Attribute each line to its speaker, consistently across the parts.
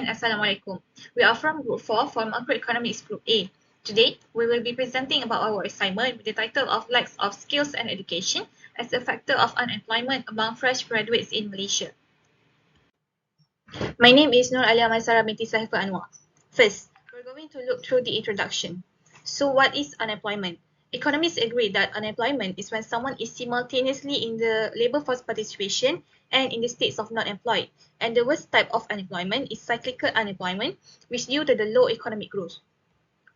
Speaker 1: Assalamualaikum. We are from Group 4 for Macroeconomics Group A. Today, we will be presenting about our assignment with the title of Lacks of Skills and Education as a Factor of Unemployment Among Fresh Graduates in Malaysia. My name is Nur Alia Maisara binti Saiful Anwar. First, we're going to look through the introduction. So what is unemployment? Economists agree that unemployment is when someone is simultaneously in the labour force participation and in the states of not employed. And the worst type of unemployment is cyclical unemployment, which is due to the low economic growth.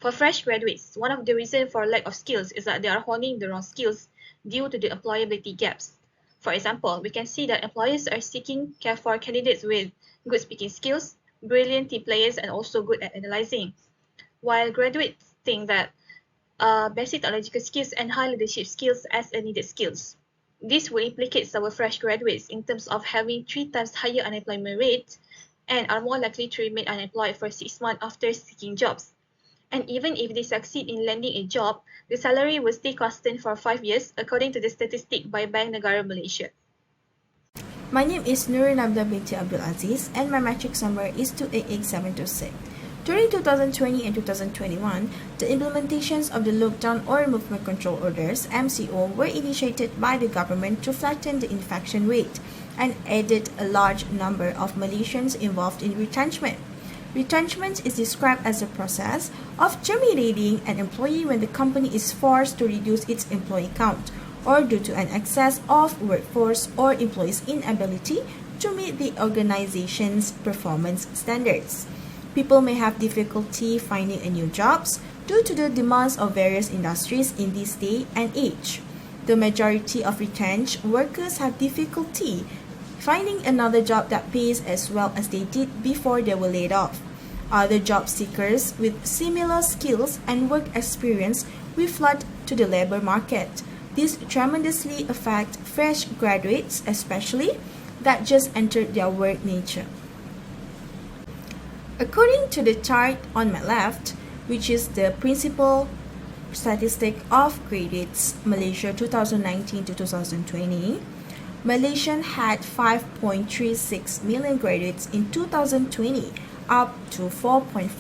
Speaker 1: For fresh graduates, one of the reasons for lack of skills is that they are honing the wrong skills due to the employability gaps. For example, we can see that employers are seeking for candidates with good speaking skills, brilliant team players, and also good at analyzing, while graduates think that basic technological skills and high leadership skills as a needed skills. This will implicate our fresh graduates in terms of having 3 times higher unemployment rate and are more likely to remain unemployed for 6 months after seeking jobs. And even if they succeed in landing a job, the salary will stay constant for 5 years according to the statistic by Bank Negara Malaysia.
Speaker 2: My name is Nurin Abdul binti Abdul Aziz and my matrix number is 288726. During 2020 and 2021, the implementations of the Lockdown or Movement Control Orders (MCO) were initiated by the government to flatten the infection rate and added a large number of Malaysians involved in retrenchment. Retrenchment is described as a process of terminating an employee when the company is forced to reduce its employee count or due to an excess of workforce or employees' inability to meet the organization's performance standards. People may have difficulty finding a new jobs due to the demands of various industries in this day and age. The majority of retrenched workers have difficulty finding another job that pays as well as they did before they were laid off. Other job seekers with similar skills and work experience will flood to the labor market. This tremendously affects fresh graduates, especially that just entered their work nature. According to the chart on my left, which is the principal statistic of graduates Malaysia 2019 to 2020, Malaysia had 5.36 million graduates in 2020, up to 4.4%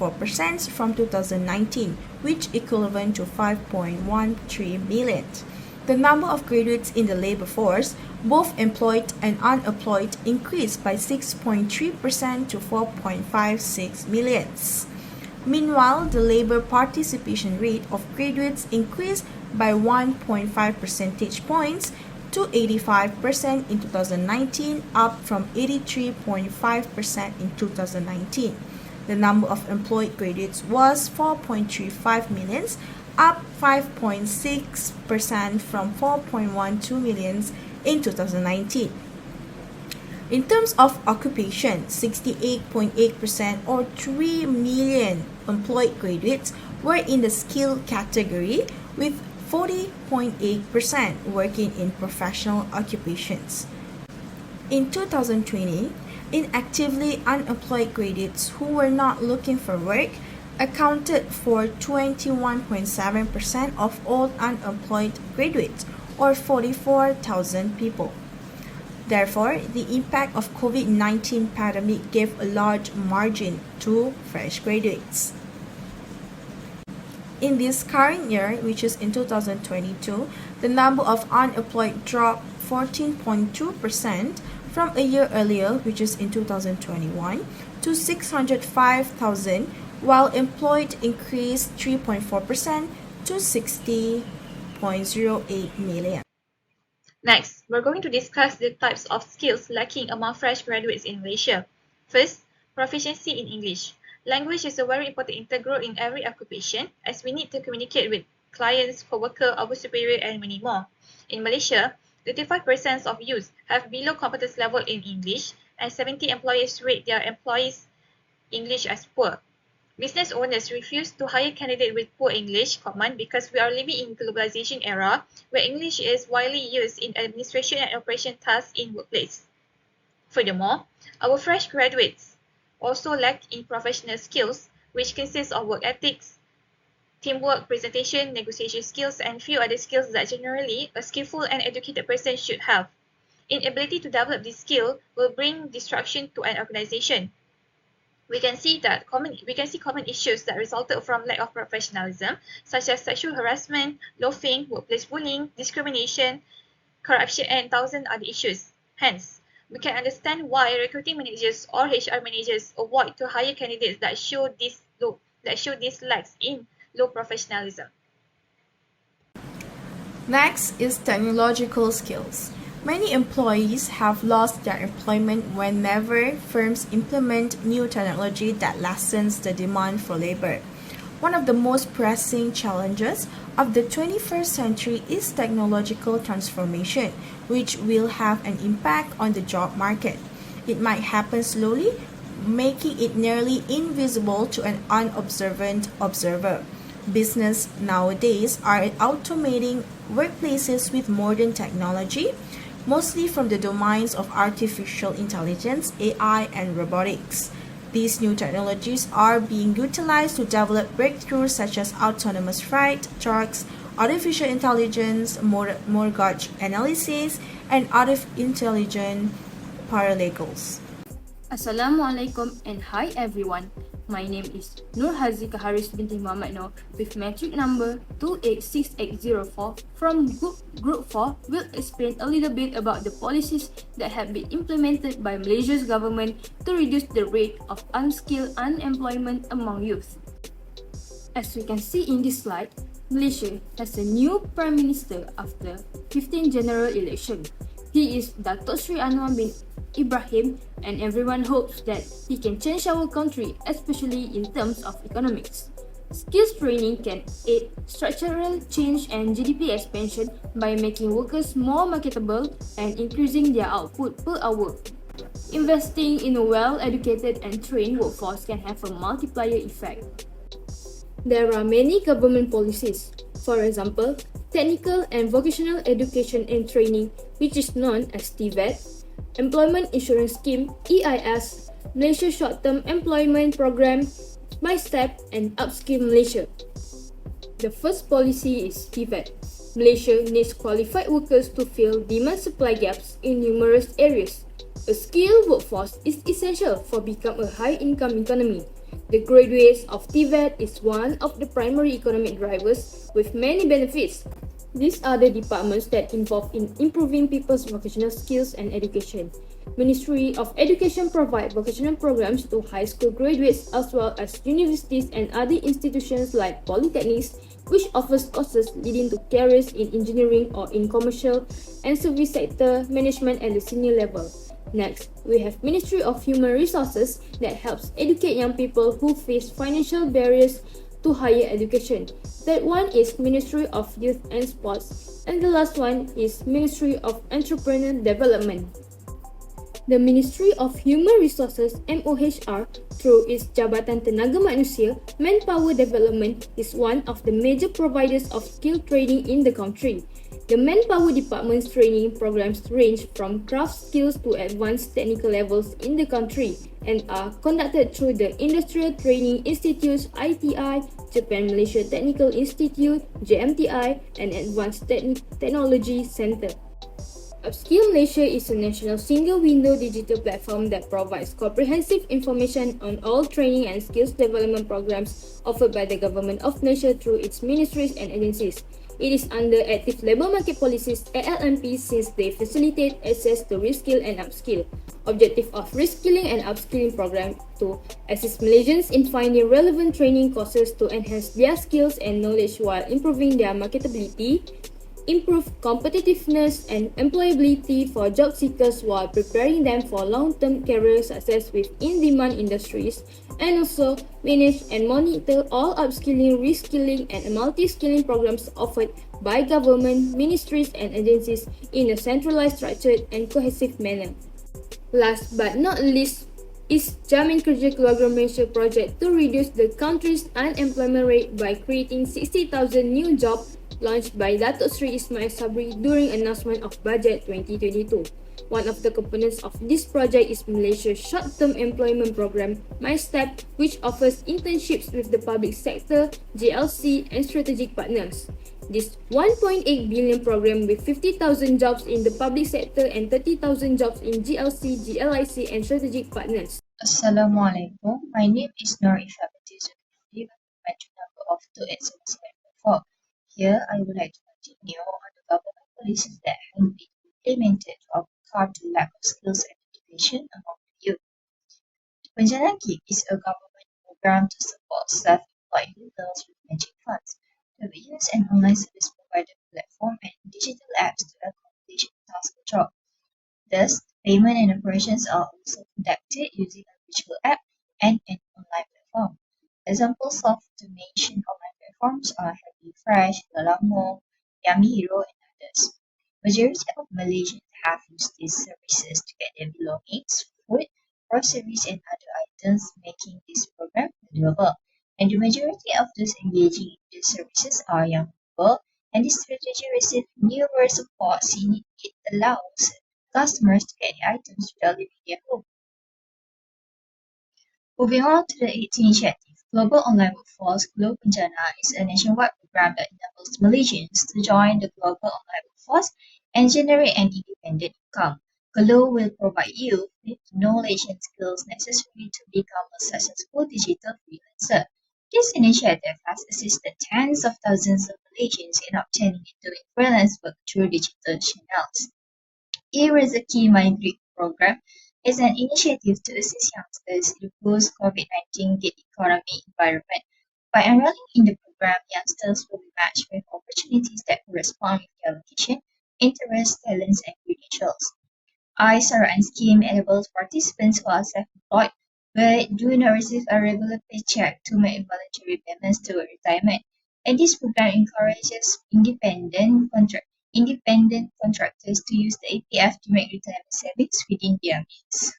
Speaker 2: from 2019, which equivalent to 5.13 million. The number of graduates in the labor force, both employed and unemployed, increased by 6.3% to 4.56 million. Meanwhile, the labor participation rate of graduates increased by 1.5 percentage points to 85% in 2019, up from 83.5% in 2019. The number of employed graduates was 4.35 million, up 5.6% from 4.12 million in 2019. In terms of occupation, 68.8% or 3 million employed graduates were in the skill category, with 40.8% working in professional occupations. In 2020, inactively unemployed graduates who were not looking for work accounted for 21.7% of all unemployed graduates, or 44,000 people. Therefore, the impact of COVID-19 pandemic gave a large margin to fresh graduates. In this current year, which is in 2022, the number of unemployed dropped 14.2% from a year earlier, which is in 2021, to 605,000, while employed increased 3.4% to 60.08 million.
Speaker 1: Next, we're going to discuss the types of skills lacking among fresh graduates in Malaysia. First, proficiency in English. Language is a very important integral in every occupation, as we need to communicate with clients, co-workers, our superior, and many more. In Malaysia, 35% of youth have below competence level in English, and 70 employers rate their employees' English as poor. Business owners refuse to hire candidates with poor English command because we are living in globalization era where English is widely used in administration and operation tasks in workplace. Furthermore, our fresh graduates also lack in professional skills, which consists of work ethics, teamwork, presentation, negotiation skills, and few other skills that generally a skillful and educated person should have. Inability to develop this skill will bring destruction to an organization. We can see common issues that resulted from lack of professionalism, such as sexual harassment, loafing, workplace bullying, discrimination, corruption, and thousand other issues. Hence, we can understand why recruiting managers or HR managers avoid to hire candidates that show these lacks in low professionalism.
Speaker 2: Next is technological skills. Many employees have lost their employment whenever firms implement new technology that lessens the demand for labor. One of the most pressing challenges of the 21st century is technological transformation, which will have an impact on the job market. It might happen slowly, making it nearly invisible to an unobservant observer. Business nowadays are automating workplaces with modern technology, mostly from the domains of artificial intelligence, AI, and robotics. These new technologies are being utilized to develop breakthroughs such as autonomous freight trucks, artificial intelligence, mortgage analysis, and artificial intelligence paralegals.
Speaker 3: Assalamualaikum and hi everyone. My name is Nur Hazika Haris binti Muhammad Noor with matric number 286804 from Group 4 will explain a little bit about the policies that have been implemented by Malaysia's government to reduce the rate of unskilled unemployment among youth. As we can see in this slide, Malaysia has a new Prime Minister after 15th general election. He is Datuk Sri Anwar bin Ibrahim, and everyone hopes that he can change our country, especially in terms of economics. Skills training can aid structural change and GDP expansion by making workers more marketable and increasing their output per hour. Investing in a well-educated and trained workforce can have a multiplier effect. There are many government policies. For example, Technical and Vocational Education and Training, which is known as TVET, Employment Insurance Scheme (EIS), Malaysia Short-Term Employment Program, MyStep, and Upskill Malaysia. The first policy is TVET. Malaysia needs qualified workers to fill demand-supply gaps in numerous areas. A skilled workforce is essential for becoming a high-income economy. The graduates of TVET is one of the primary economic drivers with many benefits. These are the departments that involve in improving people's vocational skills and education. Ministry of Education provide vocational programs to high school graduates as well as universities and other institutions like polytechnics, which offers courses leading to careers in engineering or in commercial and service sector management at the senior level. Next, we have Ministry of Human Resources that helps educate young people who face financial barriers to higher education. Third one is Ministry of Youth and Sports, and the last one is Ministry of Entrepreneur Development. The Ministry of Human Resources (MOHR), through its Jabatan Tenaga Manusia, Manpower Development, is one of the major providers of skill training in the country. The Manpower Department's training programs range from craft skills to advanced technical levels in the country and are conducted through the Industrial Training Institutes (ITI), Japan Malaysia Technical Institute (JMTI), and Advanced Technology Centre. Upskill Malaysia is a national single-window digital platform that provides comprehensive information on all training and skills development programs offered by the Government of Malaysia through its ministries and agencies. It is under Active Labour Market Policies (ALMP) since they facilitate access to reskill and upskill. Objective of reskilling and upskilling program to assist Malaysians in finding relevant training courses to enhance their skills and knowledge while improving their marketability, improve competitiveness and employability for job seekers while preparing them for long-term career success with in-demand industries, and also manage and monitor all upskilling, reskilling, and multi-skilling programs offered by government, ministries, and agencies in a centralized, structured, and cohesive manner. Last but not least is Jamin Kerja Keluarga Malaysia project to reduce the country's unemployment rate by creating 60,000 new jobs launched by Datuk Sri Ismail Sabri during announcement of Budget 2022. One of the components of this project is Malaysia's short-term employment program, MyStep, which offers internships with the public sector, GLC, and strategic partners. This 1.8 billion program with 50,000 jobs in the public sector and 30,000 jobs in GLC, GLIC, and strategic partners.
Speaker 4: Assalamualaikum. My name is Nur Ifabati number of 28774. Here, I would like to continue on the government policies that have been implemented to curb the lack of skills and education among the youth. Penjana Gig is a government program to support self-employed individuals with matching funds. The use an online service provider platform and digital apps to accomplish a task or job. Thus, payment and operations are also conducted using a virtual app and an online platform. Examples of automation online platforms are Happy Fresh, Lalamo, Yummy Hero, and others. Majority of Malaysians have used these services to get their belongings, food, groceries, and other items, making this program valuable. And the majority of those engaging in these services are young people, and this strategy received numerous support since it allows customers to get the items without leaving their home. Moving on to the 8th initiative, Global Online Workforce Globe Bencana is a nationwide program that enables Malaysians to join the global online workforce and generate an independent income. Globe will provide you with the knowledge and skills necessary to become a successful digital freelancer. This initiative has assisted tens of thousands of Malaysians in obtaining and doing freelance work through digital channels. A221 Migrate program is an initiative to assist youngsters in the post-COVID-19 gig economy environment. By enrolling in the program, youngsters will be matched with opportunities that correspond with their location, interests, talents, and credentials. iSaran scheme enables participants who are self-employed but do not receive a regular paycheck to make voluntary payments toward retirement. And this program encourages independent contractors to use the APF to make retirement savings within their means.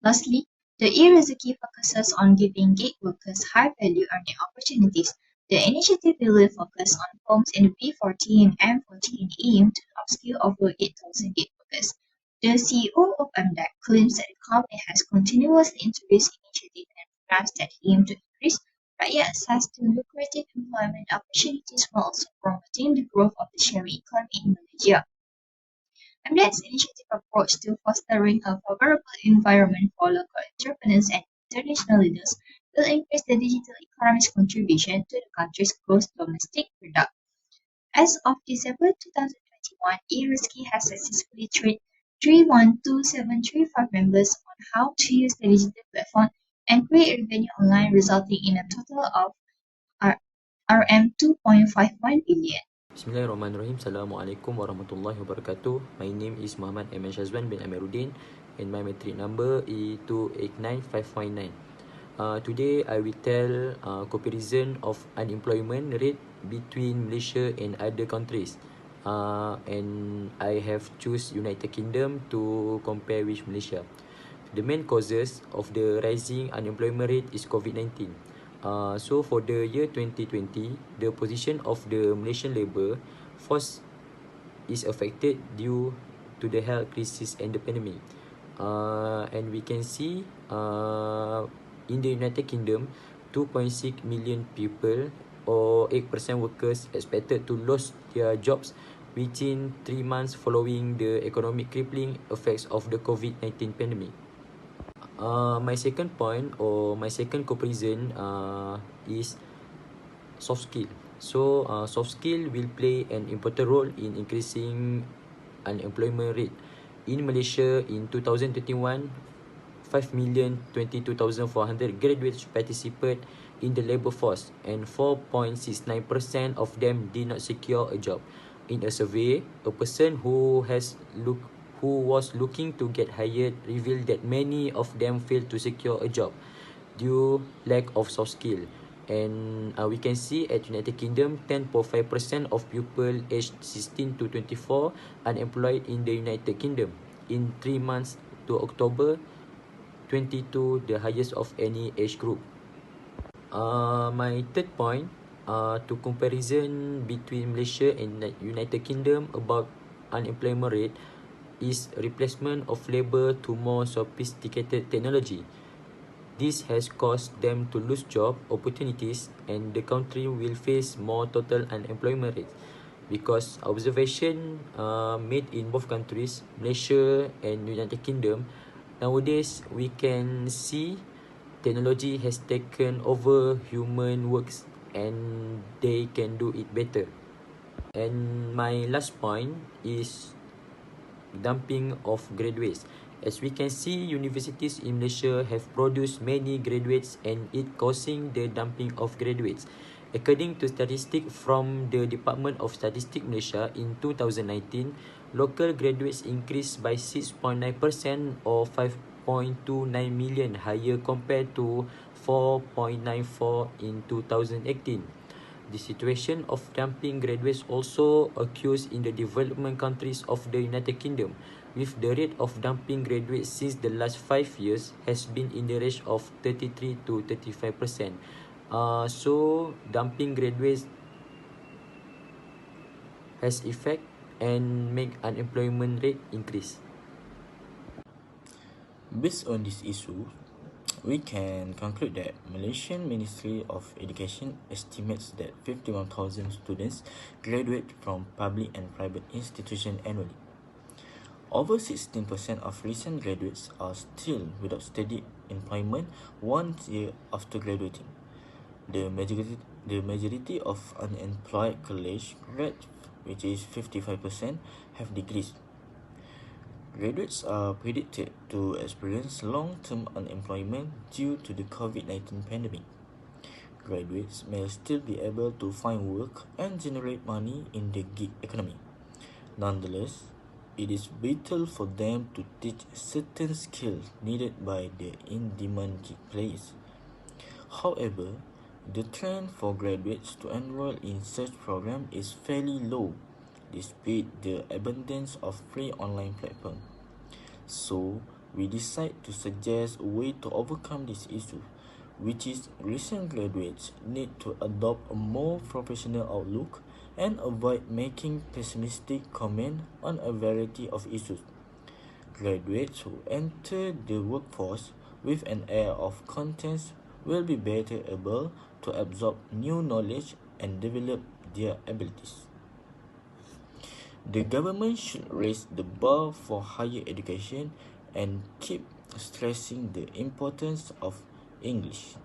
Speaker 4: Lastly, the e-Rezeki focuses on giving gig workers high-value earning opportunities. The initiative will focus on firms in the B40 and M40 and aim to upskill over 8,000 gig workers. The CEO of MDEC claims that the company has continuously introduced initiatives and programs that aim to increase rakyat access to lucrative employment opportunities while also promoting the growth of the sharing economy in Malaysia. MDEC's initiative approach to fostering a favorable environment for local entrepreneurs and international leaders will increase the digital economy's contribution to the country's gross domestic product. As of December 2021, e-Rezeki has successfully trained 312,735 members on how to use the digital platform and create revenue online, resulting in a total of RM 2.51 billion.
Speaker 5: Bismillahirrahmanirrahim. Assalamualaikum warahmatullahi wabarakatuh. My name is Muhammad M. Shazwan bin Amiruddin and my matric number is 289519. Today I will tell comparison of unemployment rate between Malaysia and other countries. And I have choose United Kingdom to compare with Malaysia. The main causes of the rising unemployment rate is COVID-19. So for the year 2020, the position of the Malaysian labour force is affected due to the health crisis and the pandemic. And we can see in the United Kingdom, 2.6 million people or 8% workers expected to lose their jobs within 3 months following the economic crippling effects of the COVID-19 pandemic. My second point or my second comparison is soft skill. So soft skill will play an important role in increasing unemployment rate. In Malaysia in 2021, 5,022,400 graduates participated in the labour force and 4.69% of them did not secure a job. In a survey, a person who was looking to get hired revealed that many of them failed to secure a job due lack of soft skill. And we can see at United Kingdom, 10.5% of people aged 16 to 24 unemployed in the United Kingdom in 3 months to October 22, the highest of any age group. My third point, to comparison between Malaysia and United Kingdom about unemployment rate is replacement of labour to more sophisticated technology. This has caused them to lose job opportunities and the country will face more total unemployment rate. Because observation made in both countries, Malaysia and United Kingdom, Nowadays, we can see technology has taken over human works and they can do it better. And my last point is dumping of graduates. As we can see, universities in Malaysia have produced many graduates and it causing the dumping of graduates. According to statistics from the Department of Statistics Malaysia in 2019, local graduates increased by 6.9% or 5.29 million higher compared to 4.94 in 2018. The situation of dumping graduates also occurs in the development countries of the United Kingdom, with the rate of dumping graduates since the last 5 years has been in the range of 33 to 35%. So dumping graduates has effect and make unemployment rate increase.
Speaker 6: Based on this issue, we can conclude that Malaysian Ministry of Education estimates that 51,000 students graduate from public and private institutions annually. Over 16% of recent graduates are still without steady employment 1 year after graduating. The majority of unemployed college graduates, which is 55%, have degrees. Graduates are predicted to experience long-term unemployment due to the COVID-19 pandemic. Graduates may still be able to find work and generate money in the gig economy. Nonetheless, it is vital for them to teach certain skills needed by the in-demand gig players. However, the trend for graduates to enroll in such programs is fairly low, despite the abundance of free online platforms. So, we decide to suggest a way to overcome this issue, which is recent graduates need to adopt a more professional outlook and avoid making pessimistic comments on a variety of issues. Graduates who enter the workforce with an air of content will be better able to absorb new knowledge and develop their abilities. The government should raise the bar for higher education and keep stressing the importance of English.